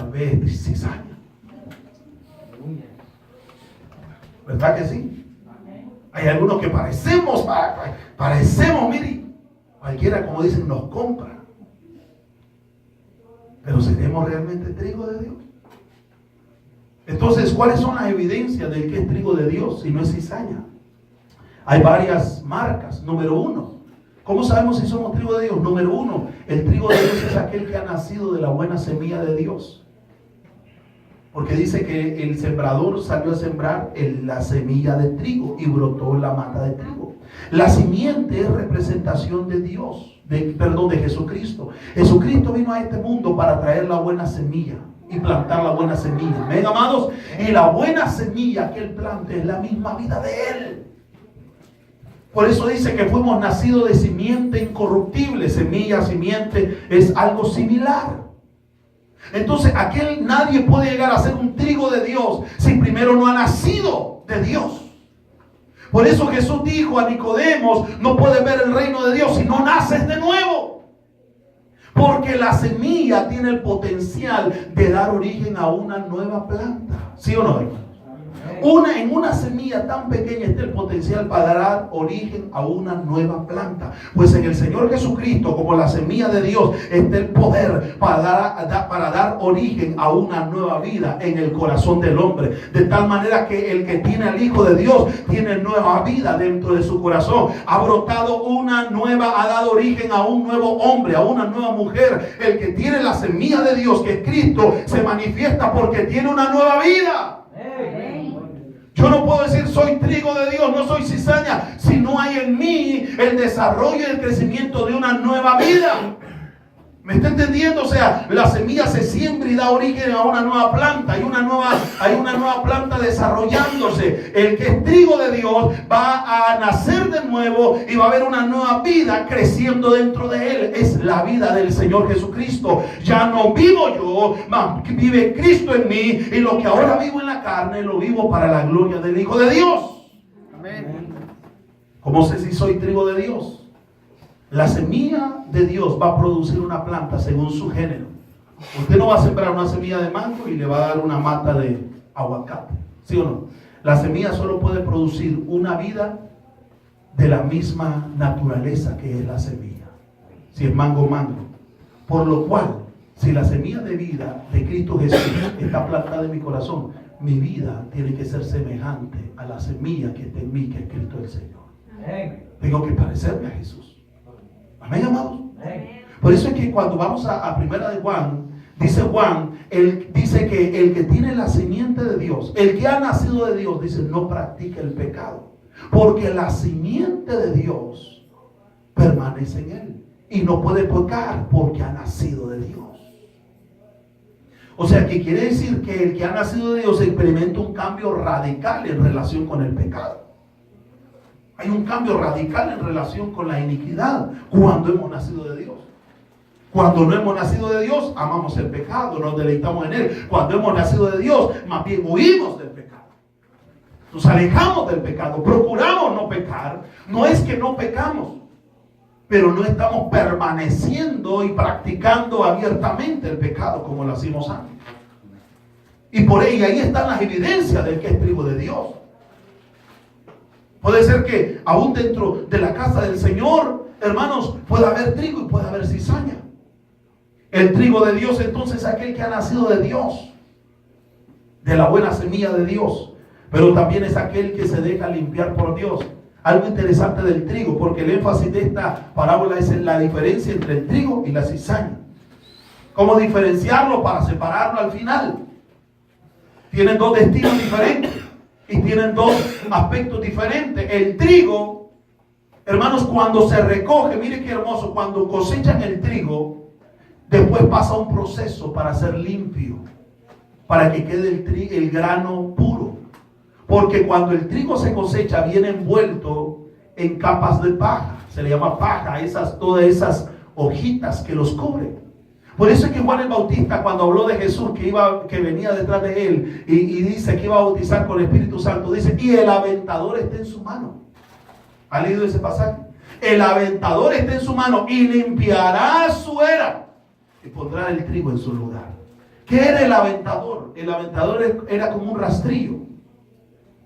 tal vez cizaña. ¿Verdad que sí? Hay algunos que parecemos, mire, cualquiera, como dicen, nos compra. Pero ¿seremos realmente trigo de Dios? Entonces, ¿cuáles son las evidencias de que es trigo de Dios si no es cizaña? Hay varias marcas. Número 1, ¿cómo sabemos si somos trigo de Dios? Número 1, el trigo de Dios es aquel que ha nacido de la buena semilla de Dios. Porque dice que el sembrador salió a sembrar la semilla de trigo y brotó la mata de trigo. La simiente es representación de Dios, de Jesucristo. Jesucristo vino a este mundo para traer la buena semilla y plantar la buena semilla. ¿Amén, amados? Y la buena semilla que Él plante es la misma vida de Él. Por eso dice que fuimos nacidos de simiente incorruptible. Semilla, simiente, es algo similar. Entonces, nadie puede llegar a ser un trigo de Dios si primero no ha nacido de Dios. Por eso Jesús dijo a Nicodemos: no puedes ver el reino de Dios si no naces de nuevo. Porque la semilla tiene el potencial de dar origen a una nueva planta. ¿Sí o no, hermano? En una semilla tan pequeña está el potencial para dar origen a una nueva planta. Pues en el Señor Jesucristo, como la semilla de Dios, está el poder para dar origen a una nueva vida en el corazón del hombre. De tal manera que el que tiene al Hijo de Dios tiene nueva vida dentro de su corazón. Ha brotado ha dado origen a un nuevo hombre, a una nueva mujer. El que tiene la semilla de Dios, que es Cristo, se manifiesta porque tiene una nueva vida. Yo no puedo decir soy trigo de Dios, no soy cizaña, si no hay en mí el desarrollo y el crecimiento de una nueva vida. ¿Me está entendiendo? O sea, la semilla se siembra y da origen a una nueva planta. Hay una nueva planta desarrollándose. El que es trigo de Dios va a nacer de nuevo y va a haber una nueva vida creciendo dentro de él. Es la vida del Señor Jesucristo. Ya no vivo yo, vive Cristo en mí. Y lo que ahora vivo en la carne, lo vivo para la gloria del Hijo de Dios. Amén. ¿Cómo sé si soy trigo de Dios? La semilla de Dios va a producir una planta según su género. Usted no va a sembrar una semilla de mango y le va a dar una mata de aguacate. ¿Sí o no? La semilla solo puede producir una vida de la misma naturaleza que es la semilla. Si es mango, mango. Por lo cual, si la semilla de vida de Cristo Jesús está plantada en mi corazón, mi vida tiene que ser semejante a la semilla que está en mí, que es Cristo el Señor. Tengo que parecerme a Jesús. Amén, amados. Por eso es que cuando vamos a primera de Juan, él dice que el que tiene la simiente de Dios, el que ha nacido de Dios, dice, no practica el pecado. Porque la simiente de Dios permanece en él. Y no puede pecar porque ha nacido de Dios. O sea, que quiere decir que el que ha nacido de Dios experimenta un cambio radical en relación con el pecado. Hay un cambio radical en relación con la iniquidad cuando hemos nacido de Dios. Cuando no hemos nacido de Dios, amamos el pecado, nos deleitamos en él. Cuando hemos nacido de Dios, más bien huimos del pecado. Nos alejamos del pecado, procuramos no pecar. No es que no pecamos, pero no estamos permaneciendo y practicando abiertamente el pecado como lo hacíamos antes. Y por ello, ahí están las evidencias del que es trigo de Dios. Puede ser que aún dentro de la casa del Señor, hermanos, pueda haber trigo y puede haber cizaña. El trigo de Dios entonces es aquel que ha nacido de Dios, de la buena semilla de Dios. Pero también es aquel que se deja limpiar por Dios. Algo interesante del trigo, porque el énfasis de esta parábola es en la diferencia entre el trigo y la cizaña. ¿Cómo diferenciarlo para separarlo al final? Tienen dos destinos diferentes. Y tienen dos aspectos diferentes. El trigo, hermanos, cuando se recoge, mire qué hermoso, cuando cosechan el trigo, después pasa un proceso para ser limpio, para que quede el grano puro. Porque cuando el trigo se cosecha, viene envuelto en capas de paja. Se le llama paja, todas esas hojitas que los cubren. Por eso es que Juan el Bautista, cuando habló de Jesús que venía detrás de él y dice que iba a bautizar con el Espíritu Santo, dice, y el aventador está en su mano. ¿Ha leído ese pasaje? El aventador está en su mano y limpiará su era y pondrá el trigo en su lugar. ¿Qué era el aventador? El aventador era como un rastrillo.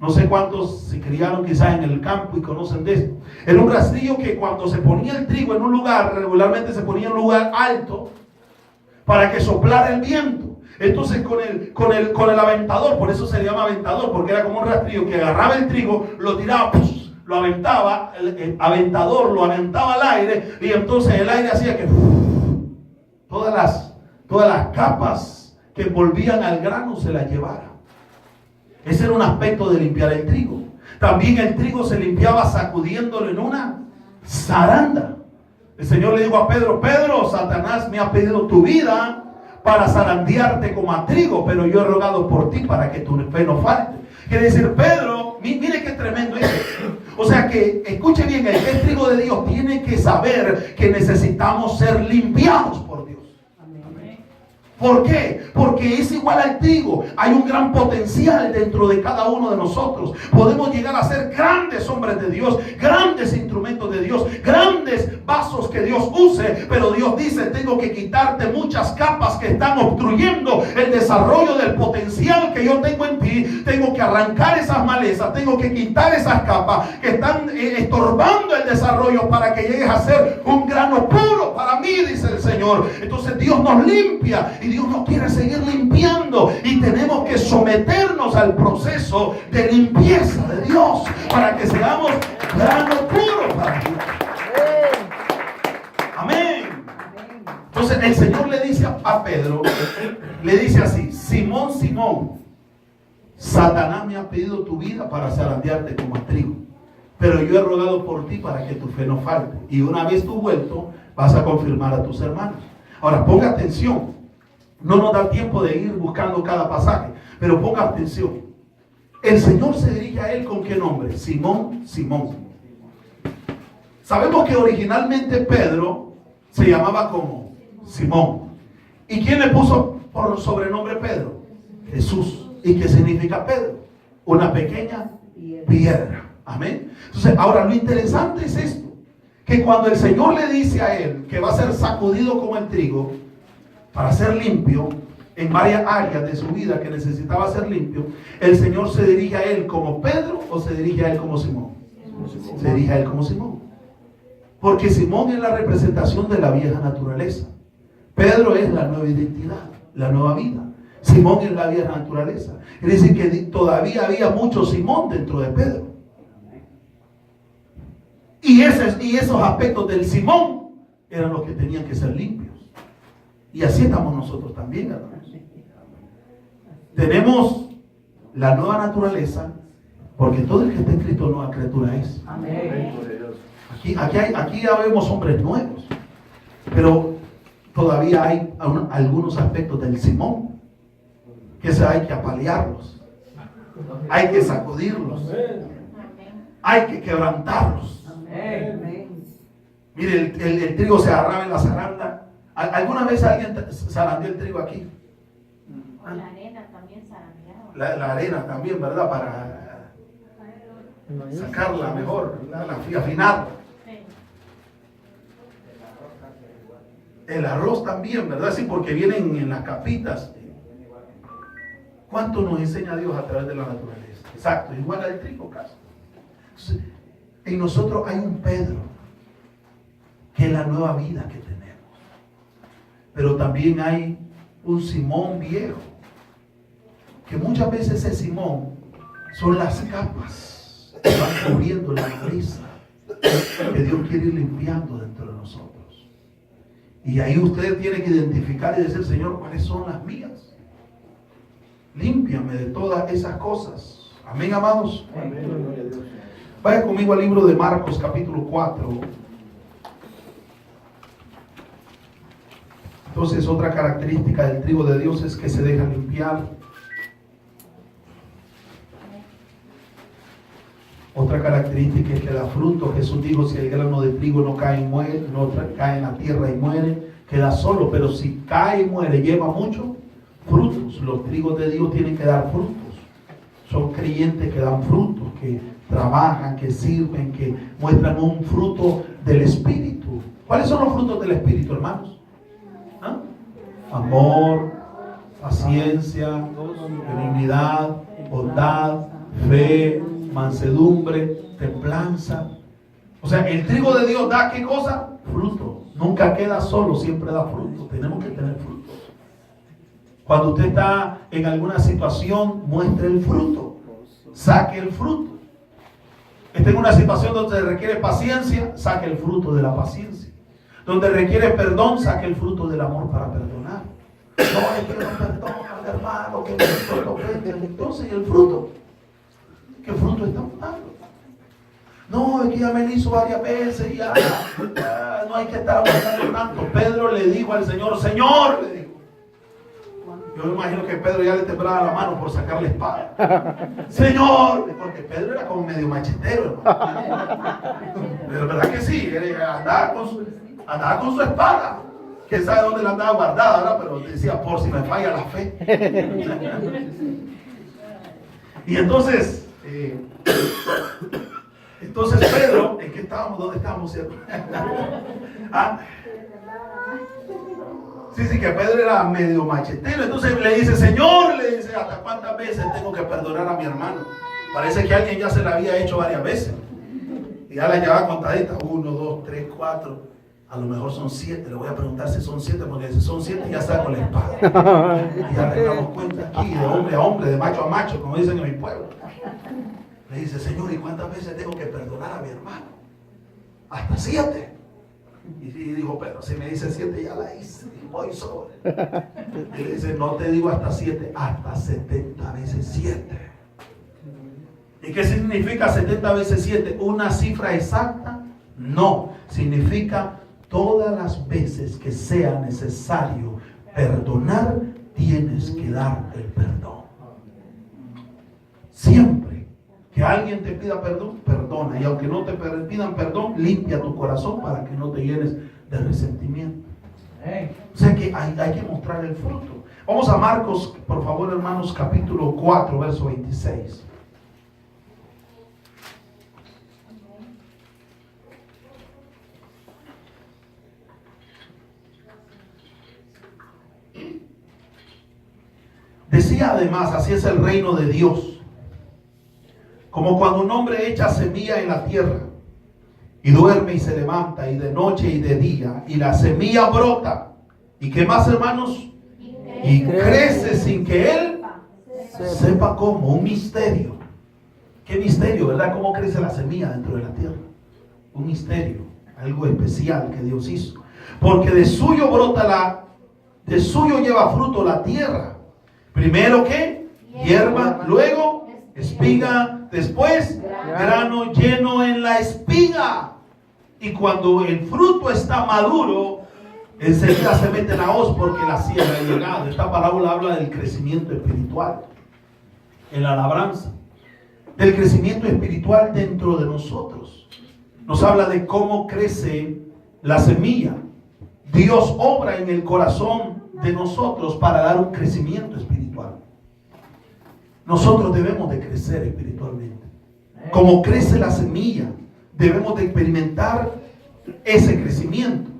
No sé cuántos se criaron quizás en el campo y conocen de esto. Era un rastrillo que cuando se ponía el trigo en un lugar, regularmente se ponía en un lugar alto para que soplara el viento. Entonces con el aventador, por eso se llama aventador, porque era como un rastrillo que agarraba el trigo, lo tiraba, lo aventaba, el aventador lo aventaba al aire, y entonces el aire hacía que todas las capas que envolvían al grano se las llevara. Ese era un aspecto de limpiar el trigo. También el trigo se limpiaba sacudiéndolo en una zaranda. El Señor le dijo a Pedro: Pedro, Satanás me ha pedido tu vida para zarandearte como a trigo, pero yo he rogado por ti para que tu fe no falte. Quiere decir, Pedro, mire qué tremendo es. O sea que, escuche bien, el que es trigo de Dios tiene que saber que necesitamos ser limpiados por Dios. ¿Por qué? Porque es igual al trigo. Hay un gran potencial dentro de cada uno de nosotros. Podemos llegar a ser grandes hombres de Dios, grandes instrumentos de Dios, grandes vasos que Dios use. Pero Dios dice: tengo que quitarte muchas capas que están obstruyendo el desarrollo del potencial que yo tengo en ti. Tengo que arrancar esas malezas, tengo que quitar esas capas que están estorbando el desarrollo para que llegues a ser un grano puro para mí, dice el Señor. Entonces Dios nos limpia y Dios nos quiere seguir limpiando, y tenemos que someternos al proceso de limpieza de Dios para que seamos grano puro para Dios. Amén. Entonces el Señor le dice a Pedro, le dice así: Simón, Simón, Satanás me ha pedido tu vida para zarandearte como a trigo, pero yo he rogado por ti para que tu fe no falte, y una vez tú vuelto vas a confirmar a tus hermanos. Ahora ponga atención. No nos da tiempo de ir buscando cada pasaje, pero ponga atención. El Señor se dirige a él ¿con qué nombre? Simón, Simón. Sabemos que originalmente Pedro se llamaba como Simón. ¿Y quién le puso por sobrenombre Pedro? Jesús. ¿Y qué significa Pedro? Una pequeña piedra. Amén. Entonces, ahora lo interesante es esto: que cuando el Señor le dice a él que va a ser sacudido como el trigo, para ser limpio en varias áreas de su vida que necesitaba ser limpio, el Señor se dirige a él como Pedro o se dirige a él como Simón. Se dirige a él como Simón, porque Simón es la representación de la vieja naturaleza. Pedro es la nueva identidad, la nueva vida. Simón es la vieja naturaleza. Es decir, que todavía había mucho Simón dentro de Pedro, y esos aspectos del Simón eran los que tenían que ser limpios. Y así estamos nosotros también, hermanos. Tenemos la nueva naturaleza, porque todo el que está en Cristo nueva criatura es. Amén. Aquí ya vemos hombres nuevos, pero todavía hay algunos aspectos del Simón que hay que apalearlos, hay que sacudirlos, hay que quebrantarlos. Mire, el trigo se agarraba en la zaranda. ¿Alguna vez alguien zarandeó el trigo aquí? La arena también zarandeaba. La arena también, ¿verdad? Para sacarla mejor, afinarla. El arroz también, ¿verdad? Sí, porque vienen en las capitas. ¿Cuánto nos enseña Dios a través de la naturaleza? Exacto, igual al trigo casi. Entonces, en nosotros hay un Pedro, que es la nueva vida que tenemos. Pero también hay un Simón viejo, que muchas veces ese Simón son las capas que van cubriendo la maleza que Dios quiere ir limpiando dentro de nosotros. Y ahí usted tiene que identificar y decir: Señor, ¿cuáles son las mías? Límpiame de todas esas cosas. Amén, amados. Amén. Vaya conmigo al libro de Marcos, capítulo 4. Entonces, otra característica del trigo de Dios es que se deja limpiar. Otra característica es que da fruto. Jesús dijo: si el grano de trigo no cae y muere, no cae en la tierra y muere, queda solo. Pero si cae y muere, lleva mucho frutos. Los trigos de Dios tienen que dar frutos. Son creyentes que dan frutos, que trabajan, que sirven, que muestran un fruto del Espíritu. ¿Cuáles son los frutos del Espíritu, hermanos? Amor, paciencia, benignidad, bondad, fe, mansedumbre, templanza. O sea, el trigo de Dios da ¿qué cosa? Fruto. Nunca queda solo, siempre da fruto. Tenemos que tener frutos. Cuando usted está en alguna situación, muestre el fruto. Saque el fruto. Está en una situación donde requiere paciencia, saque el fruto de la paciencia. Donde requiere perdón, saque el fruto del amor para perdonar. No, es que no perdona al hermano, que no ofende. Entonces, ¿el fruto? ¿Qué fruto estamos dando? No, es que ya me lo hizo varias veces y ya no hay que estar aguantando tanto. Pedro le dijo al Señor, Señor, le dijo. Yo me imagino que Pedro ya le temblaba la mano por sacar la espada. Señor, porque Pedro era como medio machetero, hermano. Pero verdad que sí, andaba con su espada. Que sabe dónde la andaba guardada, ¿verdad? Pero decía, por si me falla la fe. Y entonces Pedro, ¿en qué estábamos? ¿Dónde estábamos, cierto? Sí, que Pedro era medio machetero. Entonces le dice, Señor, le dice, ¿hasta cuántas veces tengo que perdonar a mi hermano? Parece que alguien ya se la había hecho varias veces. Y ya la llevaba contadita. 1, 2, 3, 4. A lo mejor son 7. Le voy a preguntar si son 7, porque si son 7 ya saco la espada. Y ya le damos cuenta aquí, de hombre a hombre, de macho a macho, como dicen en mi pueblo. Le dice, Señor, ¿y cuántas veces tengo que perdonar a mi hermano? Hasta 7. Y dijo, pero si me dice 7 ya la hice, voy sobre. Y le dice, no te digo hasta 7, hasta 70 veces 7. ¿Y qué significa 70 veces 7? ¿Una cifra exacta? No, significa todas las veces que sea necesario perdonar, tienes que dar el perdón. Siempre que alguien te pida perdón, perdona. Y aunque no te pidan perdón, limpia tu corazón para que no te llenes de resentimiento. O sea que hay que mostrar el fruto. Vamos a Marcos, por favor, hermanos, capítulo 4, verso 26. Decía además, así es el reino de Dios, como cuando un hombre echa semilla en la tierra y duerme y se levanta, y de noche y de día, y la semilla brota. ¿Y qué más, hermanos? Y crece sin que él sepa cómo. Un misterio. ¿Qué misterio, verdad? ¿Cómo crece la semilla dentro de la tierra? Un misterio, algo especial que Dios hizo. Porque de suyo brota de suyo lleva fruto la tierra. Primero, ¿qué? Hierba, luego espiga, después grano lleno en la espiga. Y cuando el fruto está maduro, enseguida se mete la hoz porque la siega ha llegado. Esta parábola habla del crecimiento espiritual en la labranza, del crecimiento espiritual dentro de nosotros. Nos habla de cómo crece la semilla. Dios obra en el corazón de nosotros para dar un crecimiento espiritual. Nosotros debemos de crecer espiritualmente. Como crece la semilla, debemos de experimentar ese crecimiento.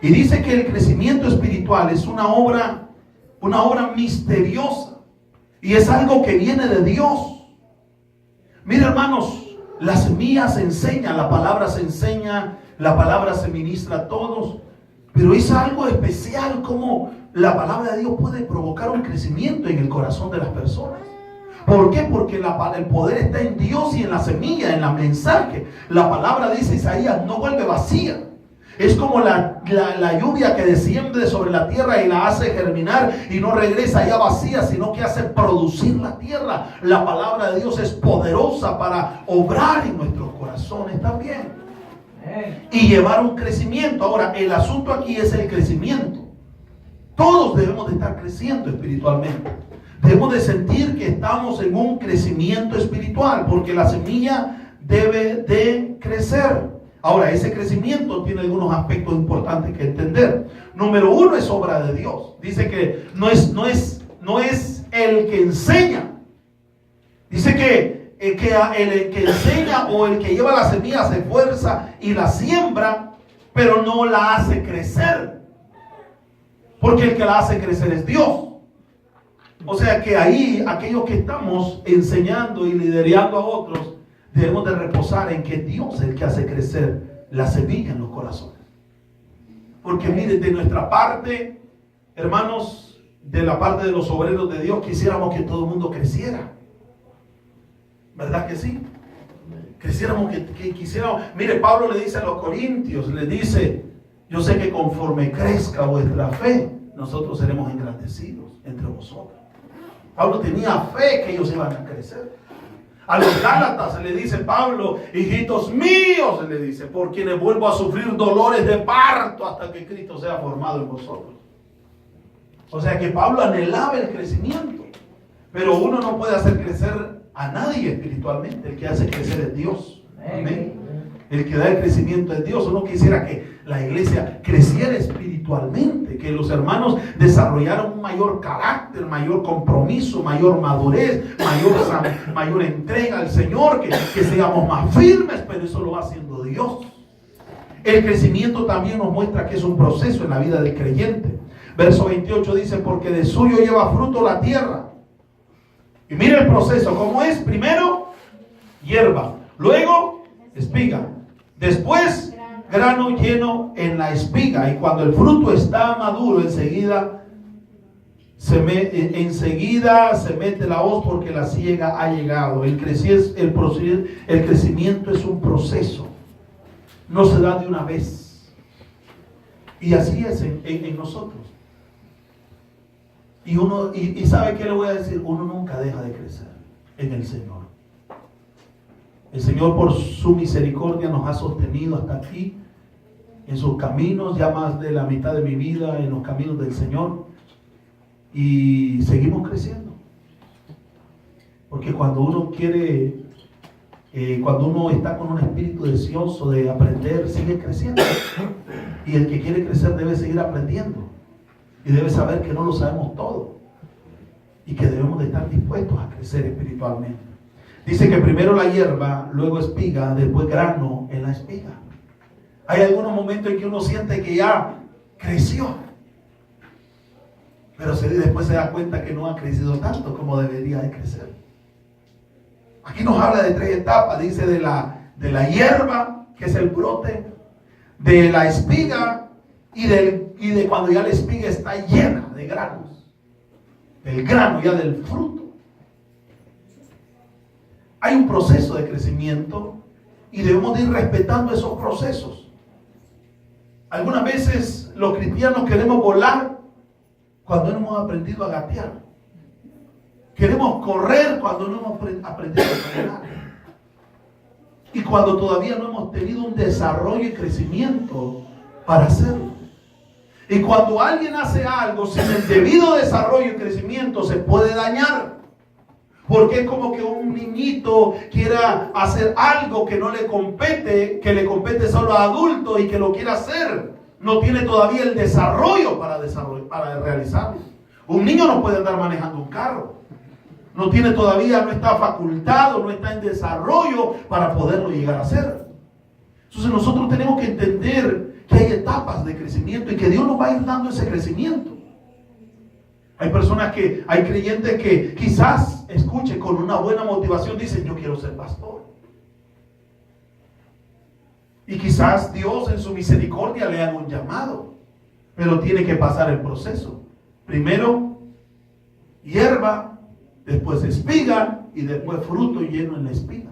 Y dice que el crecimiento espiritual es una obra misteriosa. Y es algo que viene de Dios. Mira, hermanos, la semilla se enseña, la palabra se enseña, la palabra se ministra a todos. Pero es algo especial como la palabra de Dios puede provocar un crecimiento en el corazón de las personas. ¿Por qué? Porque el poder está en Dios y en la semilla, en la mensaje. La palabra, dice Isaías, no vuelve vacía. Es como la lluvia que desciende sobre la tierra y la hace germinar y no regresa ya vacía, sino que hace producir la tierra. La palabra de Dios es poderosa para obrar en nuestros corazones también y llevar un crecimiento. Ahora, el asunto aquí es el crecimiento. Todos debemos de estar creciendo espiritualmente. Debemos de sentir que estamos en un crecimiento espiritual, porque la semilla debe de crecer. Ahora, ese crecimiento tiene algunos aspectos importantes que entender. Número 1, es obra de Dios. Dice que no es el que enseña. Dice que el que enseña o el que lleva la semilla se esfuerza y la siembra, pero no la hace crecer. Porque el que la hace crecer es Dios. O sea que ahí, aquellos que estamos enseñando y liderando a otros, debemos de reposar en que Dios es el que hace crecer la semilla en los corazones. Porque miren, de nuestra parte, hermanos, de la parte de los obreros de Dios, quisiéramos que todo el mundo creciera. ¿Verdad que sí? Quisiéramos que quisiéramos. Mire, Pablo le dice a los corintios, le dice, yo sé que conforme crezca vuestra fe, nosotros seremos engrandecidos entre vosotros. Pablo tenía fe que ellos iban a crecer. A los Gálatas se le dice Pablo, hijitos míos, se le dice, por quienes vuelvo a sufrir dolores de parto hasta que Cristo sea formado en vosotros. O sea que Pablo anhelaba el crecimiento, pero uno no puede hacer crecer a nadie espiritualmente. El que hace crecer es Dios. Amén. El que da el crecimiento es Dios. Uno quisiera que la iglesia creciera espiritualmente, que los hermanos desarrollaran un mayor carácter, mayor compromiso, mayor madurez, mayor entrega al Señor, que seamos más firmes, pero eso lo va haciendo Dios. El crecimiento también nos muestra que es un proceso en la vida del creyente. Verso 28 dice, porque de suyo lleva fruto la tierra. Y mira el proceso, ¿cómo es? Primero, hierba, luego, espiga, después, grano lleno en la espiga. Y cuando el fruto está maduro, enseguida se mete la hoz, porque la siega ha llegado. El crecimiento es un proceso, no se da de una vez. Y así es en nosotros. Y ¿sabe qué le voy a decir? Uno nunca deja de crecer en el Señor. El Señor, por su misericordia, nos ha sostenido hasta aquí en sus caminos, ya más de la mitad de mi vida en los caminos del Señor, y seguimos creciendo. Porque cuando uno quiere, cuando uno está con un espíritu deseoso de aprender, sigue creciendo. Y el que quiere crecer debe seguir aprendiendo. Y debe saber que no lo sabemos todo. Y que debemos de estar dispuestos a crecer espiritualmente. Dice que primero la hierba, luego espiga, después grano en la espiga. Hay algunos momentos en que uno siente que ya creció. Pero después se da cuenta que no ha crecido tanto como debería de crecer. Aquí nos habla de 3 etapas. Dice de la hierba, que es el brote, de la espiga y de cuando ya la espiga está llena de granos. El grano ya del fruto. Hay un proceso de crecimiento y debemos de ir respetando esos procesos. Algunas veces los cristianos queremos volar cuando no hemos aprendido a gatear. Queremos correr cuando no hemos aprendido a caminar. Y cuando todavía no hemos tenido un desarrollo y crecimiento para hacerlo. Y cuando alguien hace algo sin el debido desarrollo y crecimiento, se puede dañar. Porque es como que un niñito quiera hacer algo que no le compete, que le compete solo a adultos y que lo quiera hacer. No tiene todavía el desarrollo para realizarlo. Un niño no puede andar manejando un carro. No tiene todavía, no está facultado, no está en desarrollo para poderlo llegar a hacer. Entonces nosotros tenemos que entender que hay etapas de crecimiento y que Dios nos va a ir dando ese crecimiento. Hay personas hay creyentes que quizás, escuche, con una buena motivación dicen, yo quiero ser pastor. Y quizás Dios en su misericordia le haga un llamado, pero tiene que pasar el proceso. Primero, hierba, después espiga y después fruto lleno en la espiga.